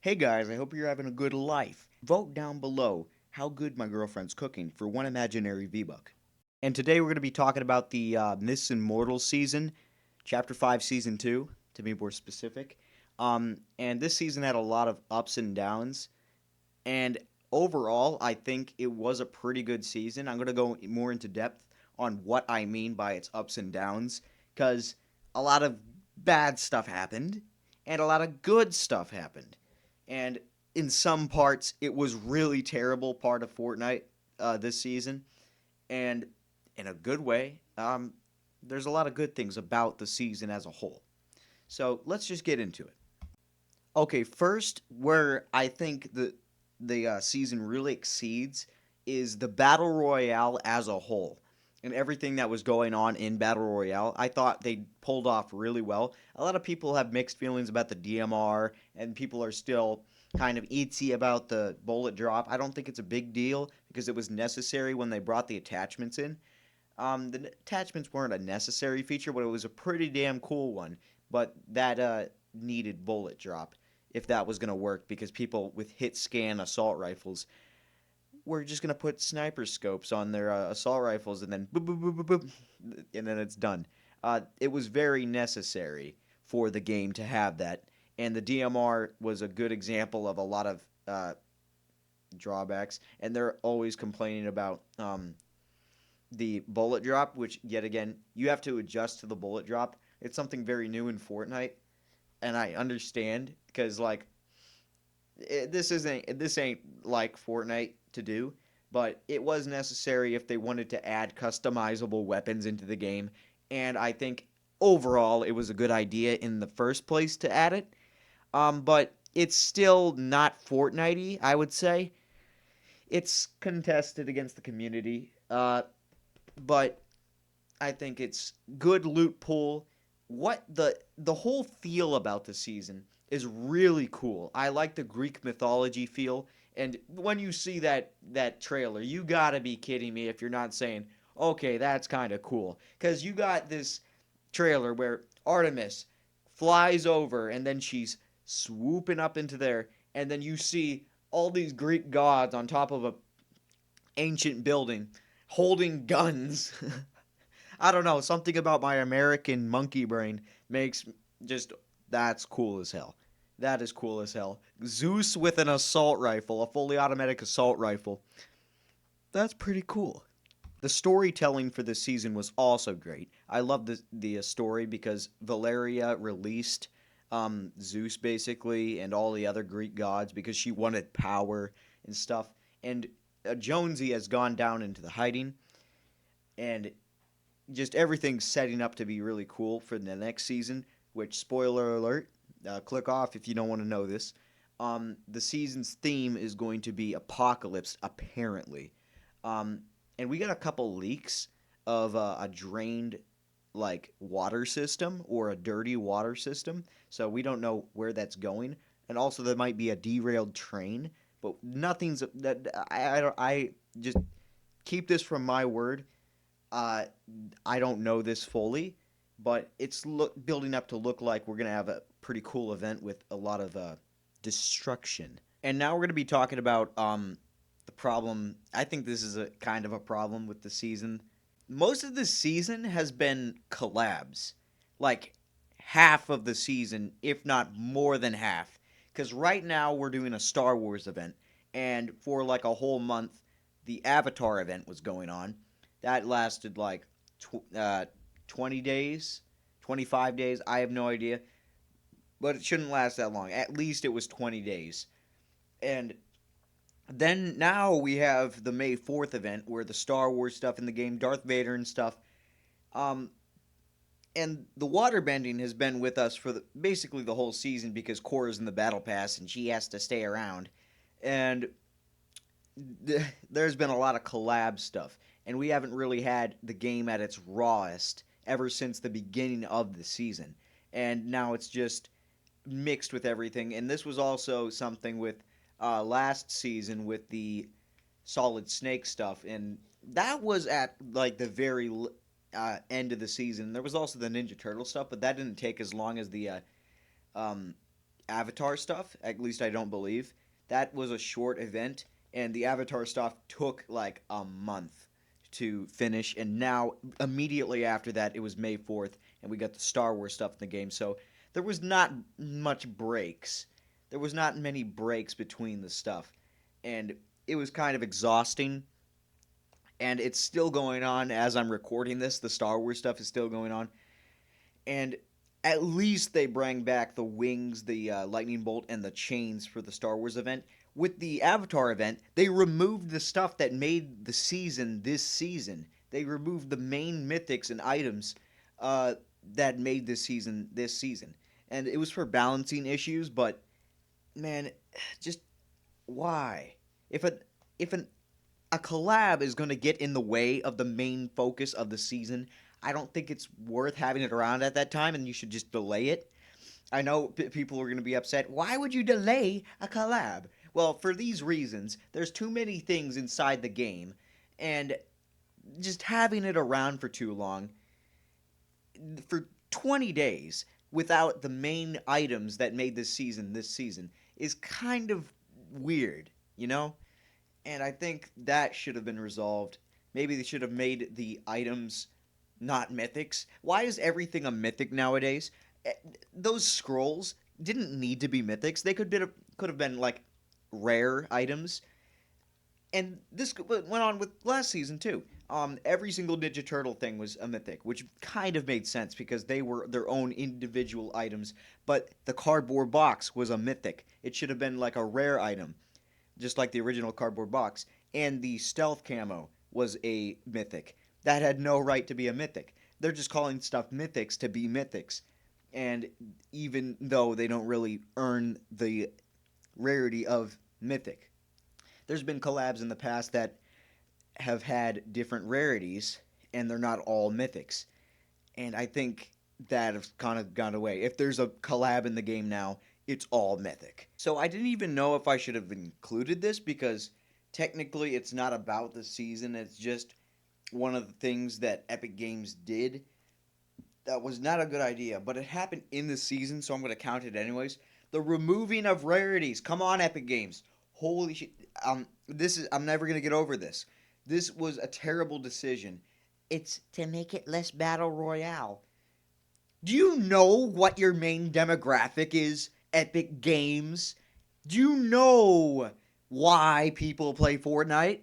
Hey guys, I hope you're having a good life. Vote down below how good my girlfriend's cooking for one imaginary V-Buck. And today we're going to be talking about the Miss Immortal season, Chapter 5, Season 2, to be more specific. And this season had a lot of ups and downs. And overall, I think it was a pretty good season. I'm going to go more into depth on what I mean by its ups and downs, because a lot of bad stuff happened and a lot of good stuff happened. And in some parts, it was really terrible part of Fortnite this season. And in a good way, there's a lot of good things about the season as a whole. So let's just get into it. Okay, first, where I think the season really exceeds is the battle royale as a whole, and everything that was going on in battle royale. I thought they pulled off really well. A lot of people have mixed feelings about the DMR, and people are still kind of itsy about the bullet drop. I don't think it's a big deal because it was necessary when they brought the attachments in. The attachments weren't a necessary feature, but it was a pretty damn cool one. But that needed bullet drop if that was going to work because people with hit scan assault rifles were just going to put sniper scopes on their assault rifles and then boop, boop, boop, boop, boop, and then it's done. It was very necessary for the game to have that. And the DMR was a good example of a lot of drawbacks. And they're always complaining about the bullet drop, which yet again you have to adjust to the bullet drop. It's something very new in Fortnite, and I understand because like this ain't like Fortnite to do, but it was necessary if they wanted to add customizable weapons into the game, and I think overall it was a good idea in the first place to add it. But it's still not Fortnite-y, I would say. It's contested against the community, but I think it's good loot pool. What the whole feel about the season is really cool. I like the Greek mythology feel, and when you see that trailer, you gotta be kidding me if you're not saying, okay, that's kind of cool, because you got this trailer where Artemis flies over and then she's swooping up into there, and then you see all these Greek gods on top of a ancient building holding guns. I don't know, something about my American monkey brain makes just that's cool as hell. That is cool as hell. Zeus with an assault rifle, a fully automatic assault rifle. That's pretty cool. The storytelling for this season was also great. I love the story because Valeria released Zeus basically and all the other Greek gods because she wanted power and stuff. And Jonesy has gone down into the hiding, and just everything's setting up to be really cool for the next season. Which, spoiler alert, click off if you don't want to know this. The season's theme is going to be apocalypse, apparently. Um, and we got a couple leaks of a drained like water system or a dirty water system, so we don't know where that's going. And also, there might be a derailed train, but nothing's that I just keep this from my word. uh, I don't know this fully, but it's building up to look like we're gonna have a pretty cool event with a lot of destruction. And now we're gonna be talking about the problem. I think this is a kind of a problem with the season. Most of the season has been collabs, like half of the season, if not more than half. Because right now we're doing a Star Wars event, and for like a whole month, the Avatar event was going on. That lasted like 20 days, 25 days. I have no idea, but it shouldn't last that long. At least it was 20 days. And then now we have the May 4th event where the Star Wars stuff in the game, Darth Vader and stuff. Um, and the waterbending has been with us for basically the whole season because Cora's in the battle pass and she has to stay around. And there's been a lot of collab stuff, and we haven't really had the game at its rawest ever since the beginning of the season. And now it's just mixed with everything. And this was also something with last season with the Solid Snake stuff, and that was at like the very end of the season. There was also the Ninja Turtle stuff, but that didn't take as long as the um, Avatar stuff. At least I don't believe. That was a short event, and the Avatar stuff took like a month to finish. And now, immediately after that, it was May 4th, and we got the Star Wars stuff in the game. So there was not much breaks. There was not many breaks between the stuff. And it was kind of exhausting. And it's still going on as I'm recording this. The Star Wars stuff is still going on. And at least they bring back the wings, the lightning bolt, and the chains for the Star Wars event. With the Avatar event, they removed the stuff that made the season this season. They removed the main mythics and items that made this season, and it was for balancing issues. But man, just why? If a collab is going to get in the way of the main focus of the season, I don't think it's worth having it around at that time, and you should just delay it. I know people are going to be upset. Why would you delay a collab? Well, for these reasons, there's too many things inside the game, and just having it around for too long, for 20 days, without the main items that made this season, is kind of weird, you know? And I think that should have been resolved. Maybe they should have made the items not mythics. Why is everything a mythic nowadays? Eh, Those scrolls didn't need to be mythics. They could have been like rare items. And this went on with last season too. Every single Ninja Turtle thing was a mythic, which kind of made sense because they were their own individual items. But the cardboard box was a mythic. It should have been like a rare item, just like the original cardboard box. And the stealth camo was a mythic. That had no right to be a mythic. They're just calling stuff mythics to be mythics. And even though they don't really earn the rarity of mythic, there's been collabs in the past that have had different rarities, and they're not all mythics. And I think that has kind of gone away. If there's a collab in the game now, it's all mythic. So I didn't even know if I should have included this because technically it's not about the season. It's just one of the things that Epic Games did that was not a good idea, but it happened in the season, so I'm going to count it anyways. The removing of rarities. Come on, Epic Games. Holy shit. I'm never going to get over this. This was a terrible decision. It's to make it less battle royale. Do you know what your main demographic is, Epic Games? Do you know why people play Fortnite?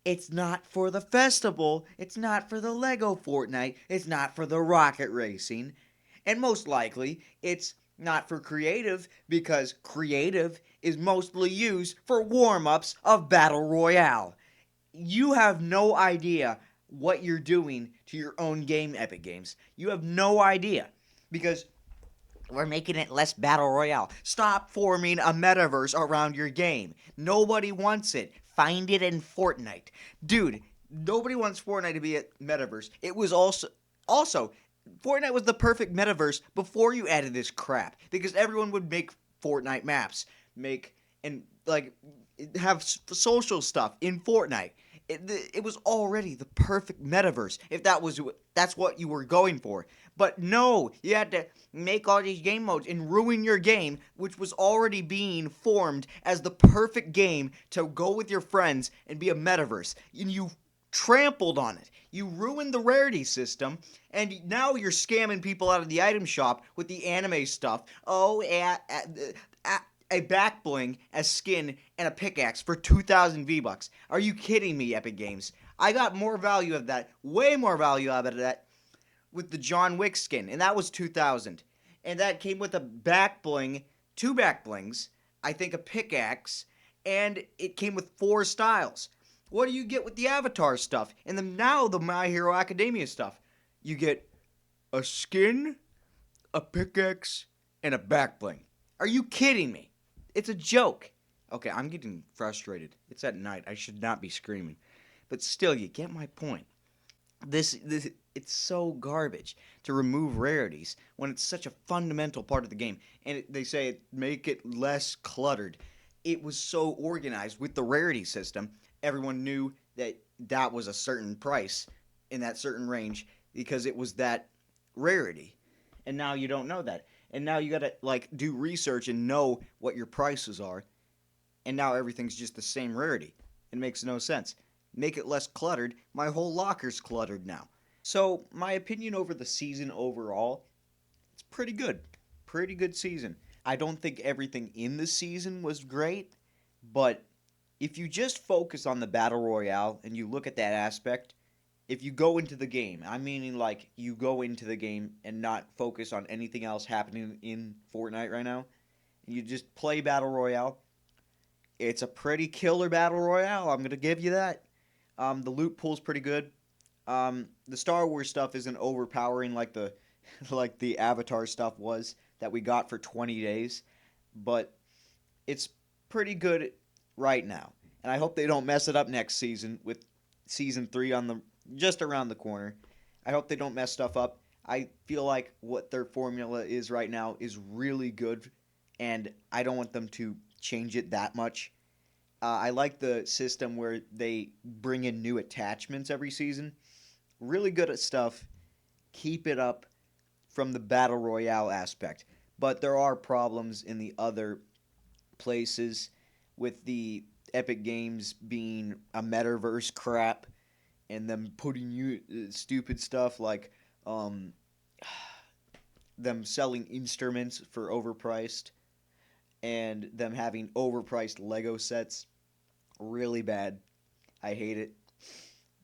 It's not for the festival. It's not for the Lego Fortnite. It's not for the rocket racing. And most likely, it's not for creative because creative is mostly used for warm ups of Battle Royale. You have no idea what you're doing to your own game, Epic Games. You have no idea because we're making it less battle royale. Stop forming a metaverse around your game. Nobody wants it. Find it in Fortnite. Dude, nobody wants Fortnite to be a metaverse. It was also Fortnite was the perfect metaverse before you added this crap because everyone would make Fortnite maps, make and like have social stuff in Fortnite. It was already the perfect metaverse if that's what you were going for. But no, you had to make all these game modes and ruin your game, which was already being formed as the perfect game to go with your friends and be a metaverse. And you trampled on it. You ruined the rarity system, and now you're scamming people out of the item shop with the anime stuff. Oh, a back bling, a skin, and a pickaxe for 2,000 V-Bucks. Are you kidding me, Epic Games? I got more value of that, way more value out of that, with the John Wick skin, and that was 2,000. And that came with a back bling, two back blings, I think a pickaxe, and it came with 4 styles. What do you get with the Avatar stuff? And then now the My Hero Academia stuff. You get a skin, a pickaxe, and a back bling. Are you kidding me? It's a joke. Okay, I'm getting frustrated. It's at night. I should not be screaming. But still, you get my point. This it's so garbage to remove rarities when it's such a fundamental part of the game. And they say make it less cluttered. It was so organized with the rarity system. Everyone knew that that was a certain price in that certain range because it was that rarity. And now you don't know that. and now you gotta like do research and know what your prices are, and now everything's just the same rarity. It makes no sense. Make it less cluttered. My whole locker's cluttered now. So my opinion over the season overall, it's pretty good. Pretty good season. I don't think everything in the season was great, but if you just focus on the battle royale and you look at that aspect, if you go into the game, I'm meaning like you go into the game and not focus on anything else happening in Fortnite right now, and you just play battle royale, it's a pretty killer battle royale. I'm gonna give you that. The loot pool's pretty good. The Star Wars stuff isn't overpowering like the like the Avatar stuff was that we got for 20 days, but it's pretty good right now. And I hope they don't mess it up next season with season 3 on the just around the corner. I hope they don't mess stuff up. I feel like what their formula is right now is really good, and I don't want them to change it that much. I like the system where they bring in new attachments every season. Really good at stuff. Keep it up from the battle royale aspect. But there are problems in the other places with the Epic Games being a metaverse crap and them putting you stupid stuff like um, them selling instruments for overpriced and them having overpriced Lego sets. Really bad. I hate it.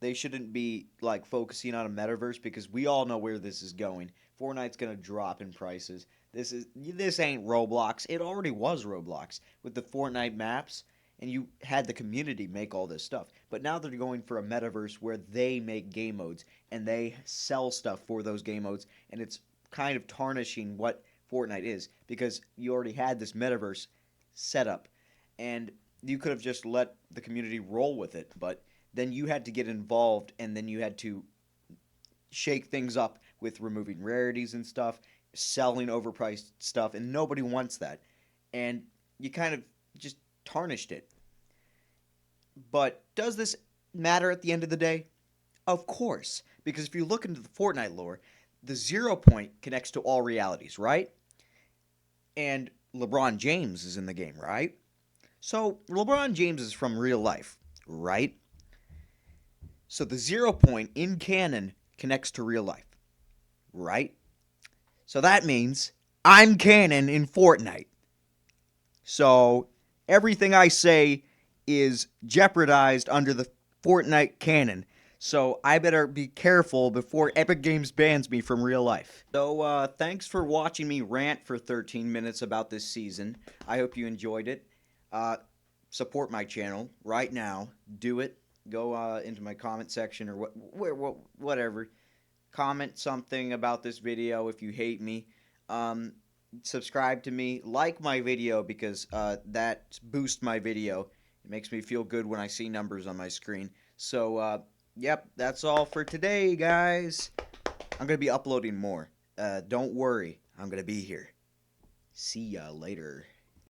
They shouldn't be like focusing on a metaverse because we all know where this is going. Fortnite's gonna drop in prices. This ain't Roblox. It already was Roblox with the Fortnite maps, and you had the community make all this stuff. But now they're going for a metaverse where they make game modes and they sell stuff for those game modes, and it's kind of tarnishing what Fortnite is because you already had this metaverse set up, and you could have just let the community roll with it, but then you had to get involved and then you had to shake things up with removing rarities and stuff, selling overpriced stuff, and nobody wants that. And you kind of just tarnished it. But does this matter at the end of the day? Of course, because if you look into the Fortnite lore, the 0 point connects to all realities, right? And LeBron James is in the game, right? So LeBron James is from real life, right? So the 0 point in canon connects to real life, right? So that means I'm canon in Fortnite. So everything I say is jeopardized under the Fortnite canon. So I better be careful before Epic Games bans me from real life. So thanks for watching me rant for 13 minutes about this season. I hope you enjoyed it. Uh, Support my channel right now. Do it. Go into my comment section or whatever. Comment something about this video if you hate me. Subscribe to me. Like my video because that boosts my video. It makes me feel good when I see numbers on my screen. So, yep, that's all for today, guys. I'm going to be uploading more. Don't worry. I'm going to be here. See ya later.